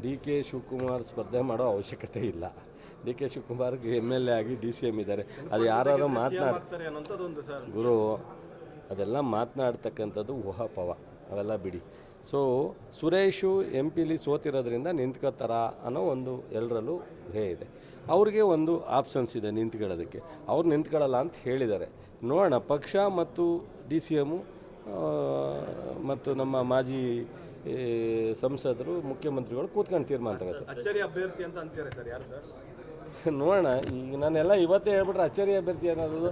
D K Shivakumar ಸ್ಪರ್ಧೆ ಮಾಡೋ ಅವಶ್ಯಕತೆ ಇಲ್ಲ. ಡಿ ಕೆ ಶಿವಕುಮಾರ್ಗೆ MLA ಆಗಿ DCM ಇದ್ದಾರೆ. ಅದು ಯಾರು ಮಾತನಾಡ್ತಾರೆ ಗುರು, ಅದೆಲ್ಲ ಮಾತನಾಡ್ತಕ್ಕಂಥದ್ದು ಊಹಾಪೋಹ, ಅವೆಲ್ಲ ಬಿಡಿ. ಸೊ ಸುರೇಶು MP ಸೋತಿರೋದ್ರಿಂದ ನಿಂತ್ಕೋತಾರ ಅನ್ನೋ ಒಂದು ಎಲ್ಲರಲ್ಲೂ ಇದೆ. ಅವ್ರಿಗೆ ಒಂದು ಆಪ್ಷನ್ಸ್ ಇದೆ ನಿಂತ್ಕೊಳ್ಳೋದಕ್ಕೆ, ಅವ್ರು ನಿಂತ್ಕೊಳ್ಳಲ್ಲ ಅಂತ ಹೇಳಿದ್ದಾರೆ. ನೋಡೋಣ, ಪಕ್ಷ ಮತ್ತು DCM ಮತ್ತು ನಮ್ಮ ಮಾಜಿ ಸಂಸದರು ಮುಖ್ಯಮಂತ್ರಿಗಳು ಕೂತ್ಕೊಂಡು ತೀರ್ಮಾನ ತಗೋತಾರೆ. ಅಚ್ಚರಿ ಅಭ್ಯರ್ಥಿ ಅಂತ ಅಂತಾರೆ ಸರ್, ಯಾರು ಸರ್? ನೋಡೋಣ. ಈಗ ನಾನೆಲ್ಲ ಇವತ್ತೇ ಹೇಳ್ಬಿಟ್ರೆ ಅಚ್ಚರಿ ಅಭ್ಯರ್ಥಿ ಅನ್ನೋದು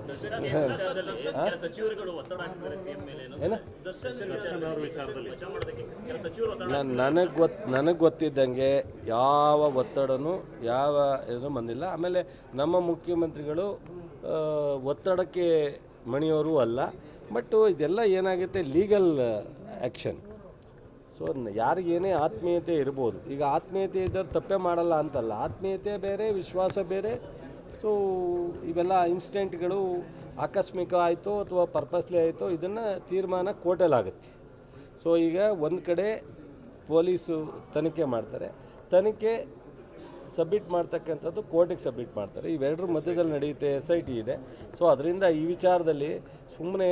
ನನಗೆ ಗೊತ್ತಿದ್ದಂಗೆ ಯಾವ ಒತ್ತಡನೂ ಯಾವ ಇದು ಬಂದಿಲ್ಲ. ಆಮೇಲೆ ನಮ್ಮ ಮುಖ್ಯಮಂತ್ರಿಗಳು ಒತ್ತಡಕ್ಕೆ ಮಣಿಯೋರು ಅಲ್ಲ. ಬಟ್ ಇದೆಲ್ಲ ಏನಾಗುತ್ತೆ, ಲೀಗಲ್ ಆ್ಯಕ್ಷನ್. ಸೊ ಯಾರಿಗೇನೇ ಆತ್ಮೀಯತೆ ಇರ್ಬೋದು. ಈಗ ಆತ್ಮೀಯತೆ ಇದ್ದವ್ರು ತಪ್ಪೇ ಮಾಡಲ್ಲ ಅಂತಲ್ಲ, ಆತ್ಮೀಯತೆ ಬೇರೆ, ವಿಶ್ವಾಸ ಬೇರೆ. ಸೊ ಇವೆಲ್ಲ ಇನ್ಸಿಡೆಂಟ್ಗಳು ಆಕಸ್ಮಿಕ ಆಯಿತು ಅಥವಾ ಪರ್ಪಸ್ಲಿ ಆಯಿತು, ಇದನ್ನು ತೀರ್ಮಾನ ಕೋರ್ಟಲ್ಲಾಗುತ್ತೆ. ಸೊ ಈಗ ಒಂದು ಕಡೆ ಪೊಲೀಸು ತನಿಖೆ ಮಾಡ್ತಾರೆ, ತನಿಖೆ ಸಬ್ಮಿಟ್ ಮಾಡ್ತಕ್ಕಂಥದ್ದು ಕೋರ್ಟಿಗೆ ಸಬ್ಮಿಟ್ ಮಾಡ್ತಾರೆ. ಇವೆರಡರ ಮಧ್ಯದಲ್ಲಿ ನಡೆಯುತ್ತೆ, SIT ಇದೆ. ಸೊ ಅದರಿಂದ ಈ ವಿಚಾರದಲ್ಲಿ ಸುಮ್ಮನೆ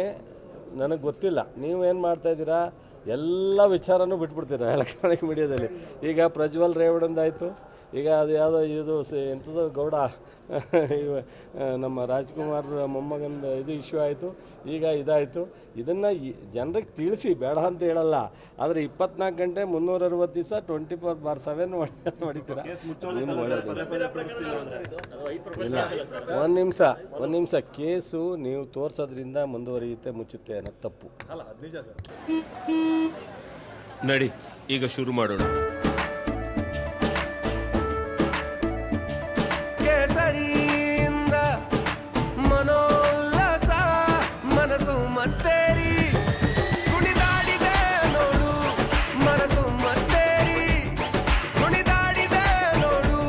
ನನಗೆ ಗೊತ್ತಿಲ್ಲ, ನೀವೇನು ಮಾಡ್ತಾಯಿದ್ದೀರಾ, ಎಲ್ಲ ವಿಚಾರನೂ ಬಿಟ್ಬಿಡ್ತೀರಾ ಎಲೆಕ್ಟ್ರಾನಿಕ್ ಮೀಡಿಯಾದಲ್ಲಿ. ಈಗ ಪ್ರಜ್ವಲ್ ರೇವಣ್ಣಂದಾಯಿತು, ಈಗ ಅದು ಯಾವುದೋ ಇದು ಎಂಥದ್ದು ಗೌಡ ನಮ್ಮ ರಾಜ್ಕುಮಾರ್ ಮೊಮ್ಮಗಂದು ಇದು ಇಶ್ಯೂ ಆಯಿತು, ಈಗ ಇದಾಯಿತು. ಇದನ್ನು ಜನರಿಗೆ ತಿಳಿಸಿ, ಬೇಡ ಅಂತ ಹೇಳಲ್ಲ, ಆದರೆ 24 ಗಂಟೆ 360 ದಿವಸ 24/7 ಹೊಡಿತೀರಾ. ಇಲ್ಲ, ಒಂದು ನಿಮಿಷ ಕೇಸು ನೀವು ತೋರಿಸೋದ್ರಿಂದ ಮುಂದುವರಿಯುತ್ತೆ, ಮುಚ್ಚುತ್ತೆ ಅನ್ನೋದು ತಪ್ಪು. ನಡಿ ಈಗ ಶುರು ಮಾಡೋಣ. ಮನೋಲ್ಲಾಸ ಮನಸ್ಸು ಮತ್ತೇರಿ ಕುಣಿದಾಡಿದೆ ನೋಡು, ಮನಸ್ಸು ಮತ್ತೇರಿ ಕುಣಿದಾಡಿದೆ ನೋಡು.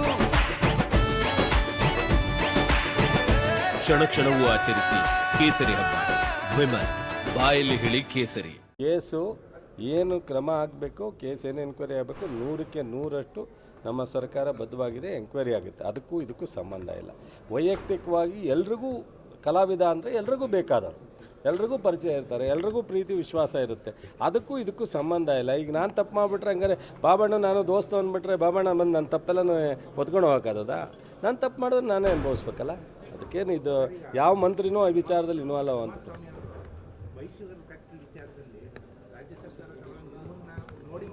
ಕ್ಷಣ ಕ್ಷಣವೂ ಆಚರಿಸಿ ಕೇಸರಿ ಹಬ್ಬ. ವಿಮಲ್ ಬಾಯಲ್ಲಿ ಹೇಳಿ ಕೇಸರಿ. ಕೇಸು ಏನು ಕ್ರಮ ಆಗಬೇಕು, ಕೇಸ್ ಏನು ಎನ್ಕ್ವೈರಿ ಆಗಬೇಕು, 100ಕ್ಕೆ 100ರಷ್ಟು ನಮ್ಮ ಸರ್ಕಾರ ಬದ್ಧವಾಗಿದೆ. ಎಂಕ್ವೈರಿ ಆಗುತ್ತೆ, ಅದಕ್ಕೂ ಇದಕ್ಕೂ ಸಂಬಂಧ ಇಲ್ಲ. ವೈಯಕ್ತಿಕವಾಗಿ ಎಲ್ರಿಗೂ ಕಲಾವಿದ ಅಂದರೆ ಎಲ್ರಿಗೂ ಬೇಕಾದವರು, ಎಲ್ರಿಗೂ ಪರಿಚಯ ಇರ್ತಾರೆ, ಎಲ್ರಿಗೂ ಪ್ರೀತಿ ವಿಶ್ವಾಸ ಇರುತ್ತೆ. ಅದಕ್ಕೂ ಇದಕ್ಕೂ ಸಂಬಂಧ ಇಲ್ಲ. ಈಗ ನಾನು ತಪ್ಪು ಮಾಡಿಬಿಟ್ರೆ ಹಂಗಾರೆ ಬಾಬಣ್ಣ ನಾನು ದೋಸ್ತ ಅಂದ್ಬಿಟ್ರೆ ಬಾಬಣ್ಣ ಬಂದು ನನ್ನ ತಪ್ಪೆಲ್ಲನೂ ಹೊತ್ಕೊಂಡು ಹೋಗೋಕ್ಕಾಗೋದಾ? ನಾನು ತಪ್ಪು ಮಾಡಿದ್ರೆ ನಾನೇ ಅನುಭವಿಸ್ಬೇಕಲ್ಲ. ಅದಕ್ಕೇನು ಇದು ಯಾವ ಮಂತ್ರಿನೂ ಆ ವಿಚಾರದಲ್ಲಿ ಇನ್ವಾಲ್ವ್ ಅಂತ ವೈಶ್ಯದ ಫ್ಯಾಕ್ಟ್ರಿ ವಿಚಾರದಲ್ಲಿ ರಾಜ್ಯ ಸರ್ಕಾರ ನೋಡಿ